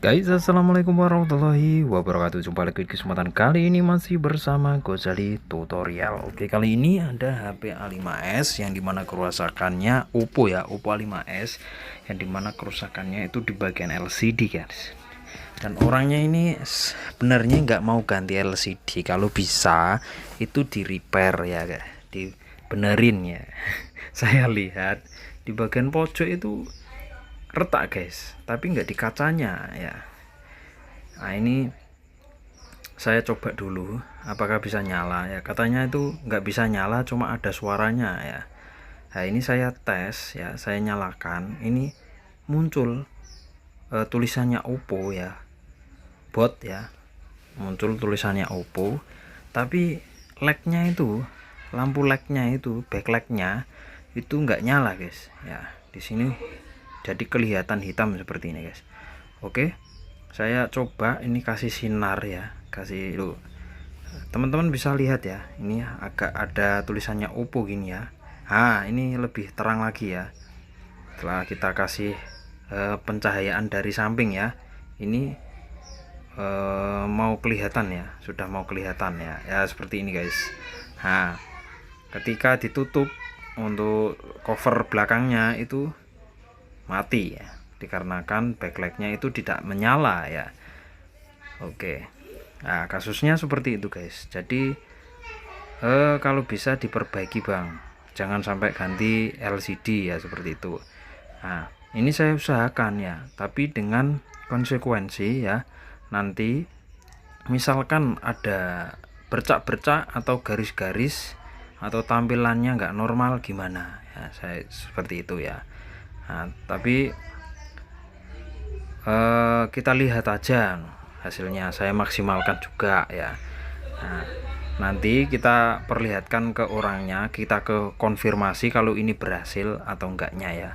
Guys, assalamualaikum warahmatullahi wabarakatuh. Jumpa lagi di kesempatan kali ini masih bersama Gozali Tutorial. Oke, kali ini ada HP A5s yang dimana kerusakannya Oppo ya, Oppo A5s yang dimana kerusakannya itu di bagian LCD guys. Dan orangnya ini sebenarnya nggak mau ganti LCD, kalau bisa itu di repair ya guys, dibenerin ya. Saya lihat di bagian pojok itu retak guys, tapi nggak di kacanya ya. Nah ini saya coba dulu apakah bisa nyala ya, katanya itu nggak bisa nyala, cuma ada suaranya ya. Nah ini saya tes ya, saya nyalakan, ini muncul tulisannya Oppo ya, bot ya, muncul tulisannya Oppo, tapi lagnya itu, lampu lagnya itu, backlightnya itu nggak nyala guys ya. Di sini jadi kelihatan hitam seperti ini guys. Oke, saya coba ini kasih sinar ya, kasih lu teman-teman bisa lihat ya, ini agak ada tulisannya Oppo gini ya. Ini lebih terang lagi ya setelah kita kasih pencahayaan dari samping ya. Ini mau kelihatan ya, sudah mau kelihatan ya, ya seperti ini guys. Ketika ditutup untuk cover belakangnya itu mati ya, dikarenakan backlightnya itu tidak menyala ya. Oke, nah kasusnya seperti itu guys. Jadi kalau bisa diperbaiki bang, jangan sampai ganti LCD ya, seperti itu. Nah ini saya usahakan ya, tapi dengan konsekuensi ya, nanti misalkan ada bercak-bercak atau garis-garis atau tampilannya nggak normal gimana ya, saya seperti itu ya. Tapi kita lihat aja hasilnya, saya maksimalkan juga ya. Nanti kita perlihatkan ke orangnya, kita ke konfirmasi kalau ini berhasil atau enggaknya ya.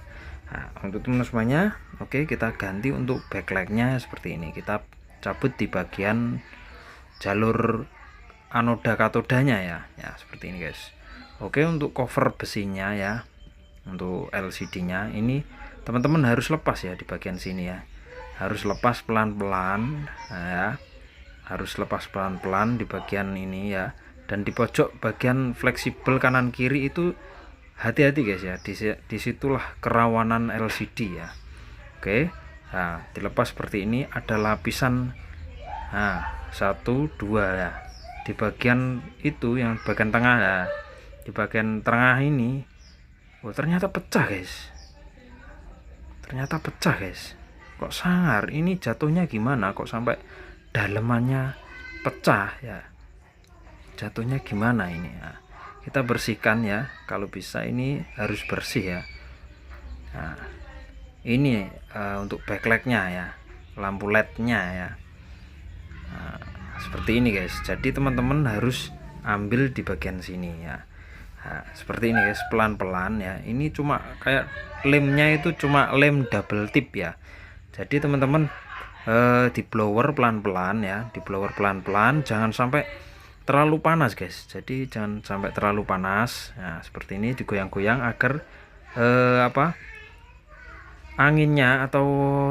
Untuk teman semuanya, oke, kita ganti untuk backlightnya seperti ini, kita cabut di bagian jalur anoda katodanya ya, seperti ini guys. Oke, untuk cover besinya ya, untuk LCD-nya ini teman-teman harus lepas ya di bagian sini ya, harus lepas pelan-pelan ya, harus lepas pelan-pelan di bagian ini ya. Dan di pojok bagian fleksibel kanan kiri itu hati-hati guys ya, disitulah kerawanan LCD ya. Oke, dilepas seperti ini, ada lapisan 1 2 ya di bagian itu, yang bagian tengah ya. Di bagian tengah ini ternyata pecah guys, ternyata pecah guys. Kok sangar, ini jatuhnya gimana kok sampai dalemannya pecah ya, jatuhnya gimana ini ya. Kita bersihkan ya, kalau bisa ini harus bersih ya. Ini untuk backlightnya ya, lampu lednya ya. Seperti ini guys, jadi teman-teman harus ambil di bagian sini ya. Seperti ini guys, pelan-pelan ya. Ini cuma kayak lemnya itu cuma lem double tip ya. Jadi teman-teman di blower pelan-pelan ya, di blower pelan-pelan, jangan sampai terlalu panas guys. Jadi jangan sampai terlalu panas. Nah seperti ini, digoyang-goyang agar anginnya atau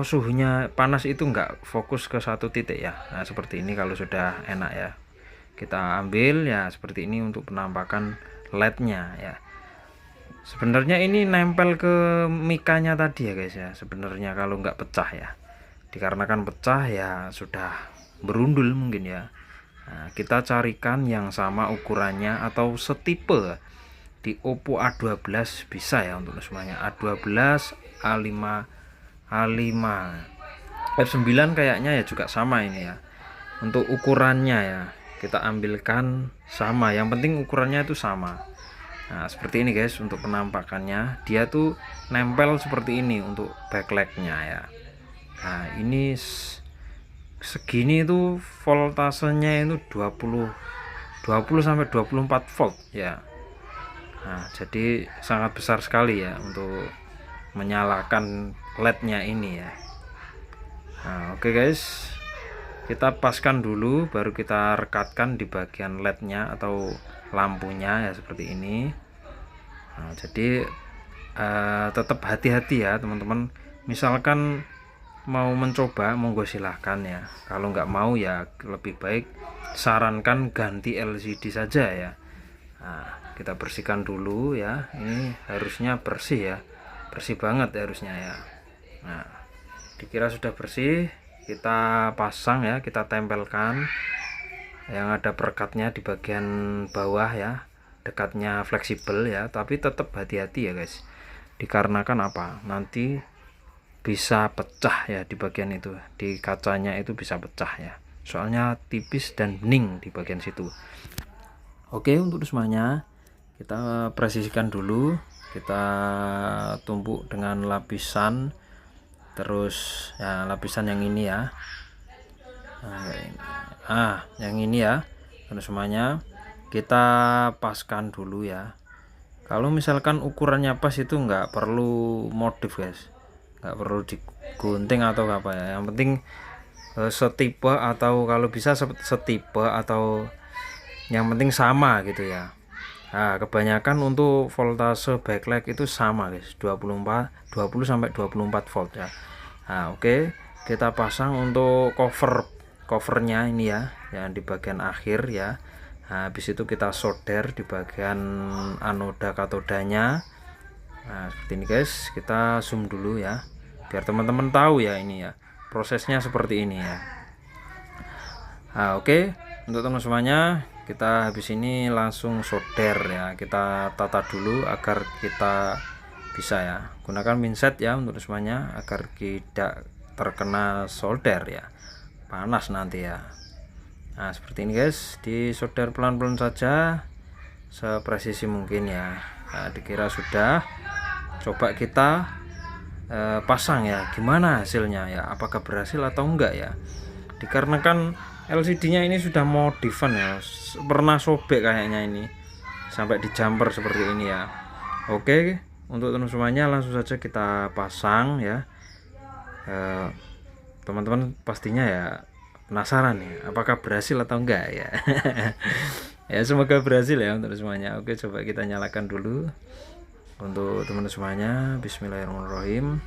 suhunya panas itu enggak fokus ke satu titik ya. Nah seperti ini kalau sudah enak ya, kita ambil ya seperti ini untuk penampakan LED-nya ya. Sebenarnya ini nempel ke mikanya tadi ya guys ya, sebenarnya kalau nggak pecah ya, dikarenakan pecah ya sudah berundul mungkin ya. Kita carikan yang sama ukurannya atau setipe di Oppo A12 bisa ya untuk semuanya, A12, A5, A5, F9 kayaknya ya juga sama ini ya. Untuk ukurannya ya kita ambilkan sama, yang penting ukurannya itu sama. Nah seperti ini guys, untuk penampakannya dia tuh nempel seperti ini untuk backlightnya ya. Nah ini segini itu voltasenya itu 20 sampai 24 volt ya. Nah jadi sangat besar sekali ya untuk menyalakan LED-nya ini ya. Oke guys, kita paskan dulu, baru kita rekatkan di bagian LED-nya atau lampunya ya seperti ini. Jadi tetap hati-hati ya teman-teman. Misalkan mau mencoba monggo silahkan ya, kalau nggak mau ya lebih baik sarankan ganti LCD saja ya. Nah, kita bersihkan dulu ya, ini harusnya bersih ya, bersih banget harusnya ya. Nah, dikira sudah bersih, kita pasang ya, kita tempelkan yang ada perekatnya di bagian bawah ya, dekatnya fleksibel ya, tapi tetap hati-hati ya guys, dikarenakan apa, nanti bisa pecah ya di bagian itu, di kacanya itu bisa pecah ya, soalnya tipis dan bening di bagian situ. Oke, untuk semuanya kita presisikan dulu, kita tumpuk dengan lapisan, terus ya lapisan yang ini ya, yang ini ya, terus semuanya kita paskan dulu ya. Kalau misalkan ukurannya pas itu nggak perlu modif guys, nggak perlu digunting atau apa ya, yang penting setipe atau kalau bisa setipe atau yang penting sama gitu ya. Nah, kebanyakan untuk voltase backlight itu sama guys, 20 sampai 24 volt ya. Nah, oke, kita pasang untuk covernya ini ya, yang di bagian akhir ya. Nah, habis itu kita solder di bagian anoda katodanya. Nah, seperti ini guys, kita zoom dulu ya, biar teman-teman tahu ya ini ya, prosesnya seperti ini ya. Nah, oke, untuk teman semuanya kita habis ini langsung solder ya, kita tata dulu agar kita bisa ya, gunakan pinset ya untuk semuanya agar tidak terkena solder ya, panas nanti ya. Nah, seperti ini guys, disolder pelan-pelan saja sepresisi mungkin ya. Nah, dikira sudah, coba kita pasang ya, gimana hasilnya ya, apakah berhasil atau enggak ya. Dikarenakan LCD-nya ini sudah modifan ya, pernah sobek kayaknya ini sampai di jumper seperti ini ya. Oke, untuk teman semuanya langsung saja kita pasang ya. Teman-teman pastinya ya penasaran ya, apakah berhasil atau enggak ya. Ya semoga berhasil ya untuk semuanya. Oke, coba kita nyalakan dulu untuk teman semuanya. Bismillahirrahmanirrahim,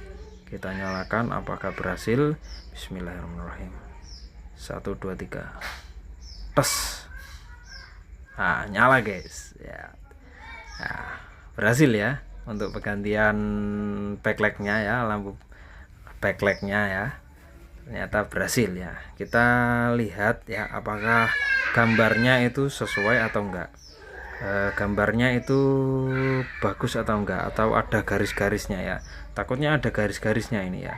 kita nyalakan apakah berhasil. Bismillahirrahmanirrahim, 1 2 3 tes. Nah, nyala guys ya. Nah, berhasil ya untuk penggantian backlightnya ya, lampu backlightnya ya, ternyata berhasil ya. Kita lihat ya apakah gambarnya itu sesuai atau enggak, gambarnya itu bagus atau enggak, atau ada garis-garisnya ya. Takutnya ada garis-garisnya ini ya,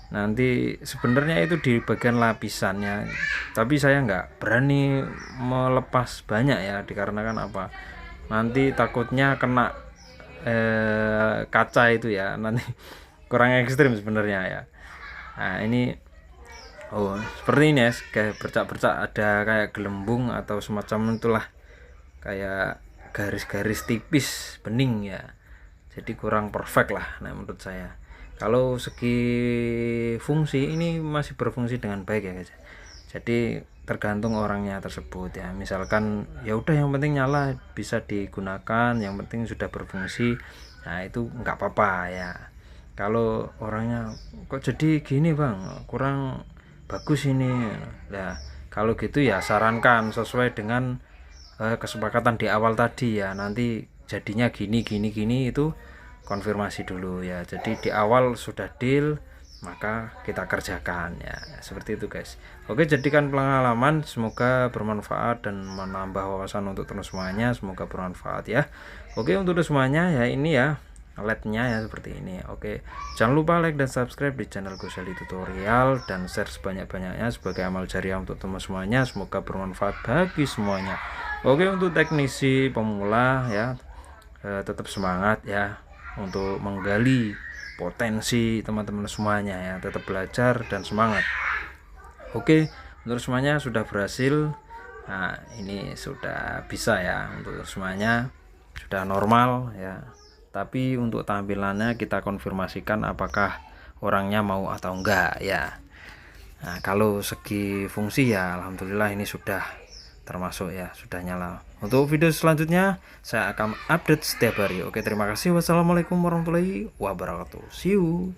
nanti sebenarnya itu di bagian lapisannya, tapi saya nggak berani melepas banyak ya, dikarenakan apa, nanti takutnya kena kaca itu ya, nanti kurang ekstrim sebenarnya ya. Nah, ini seperti ini ya, kayak bercak-bercak, ada kayak gelembung atau semacam itulah, kayak garis-garis tipis bening ya, jadi kurang perfect lah nah menurut saya. Kalau segi fungsi ini masih berfungsi dengan baik ya guys, jadi tergantung orangnya tersebut ya. Misalkan ya udah yang penting nyala bisa digunakan, yang penting sudah berfungsi, nah itu nggak apa-apa ya. Kalau orangnya kok jadi gini bang, kurang bagus ini, nah kalau gitu ya sarankan sesuai dengan kesepakatan di awal tadi ya, nanti jadinya gini itu konfirmasi dulu ya. Jadi di awal sudah deal, maka kita kerjakan ya, seperti itu guys. Oke, jadikan pengalaman, semoga bermanfaat dan menambah wawasan untuk terus semuanya, semoga bermanfaat ya. Oke, untuk semuanya ya, ini ya LED-nya ya seperti ini. Oke, jangan lupa like dan subscribe di channel Gozali Tutorial dan share sebanyak-banyaknya sebagai amal jariah untuk teman semuanya, semoga bermanfaat bagi semuanya. Oke, untuk teknisi pemula ya, tetap semangat ya untuk menggali potensi teman-teman semuanya ya, tetap belajar dan semangat. Oke, untuk semuanya sudah berhasil. Nah, ini sudah bisa ya, untuk semuanya sudah normal ya. Tapi untuk tampilannya kita konfirmasikan apakah orangnya mau atau enggak ya. Nah, kalau segi fungsi ya alhamdulillah ini sudah termasuk ya, sudah nyala. Untuk video selanjutnya saya akan update setiap hari. Oke, terima kasih. Wassalamualaikum warahmatullahi wabarakatuh. See you.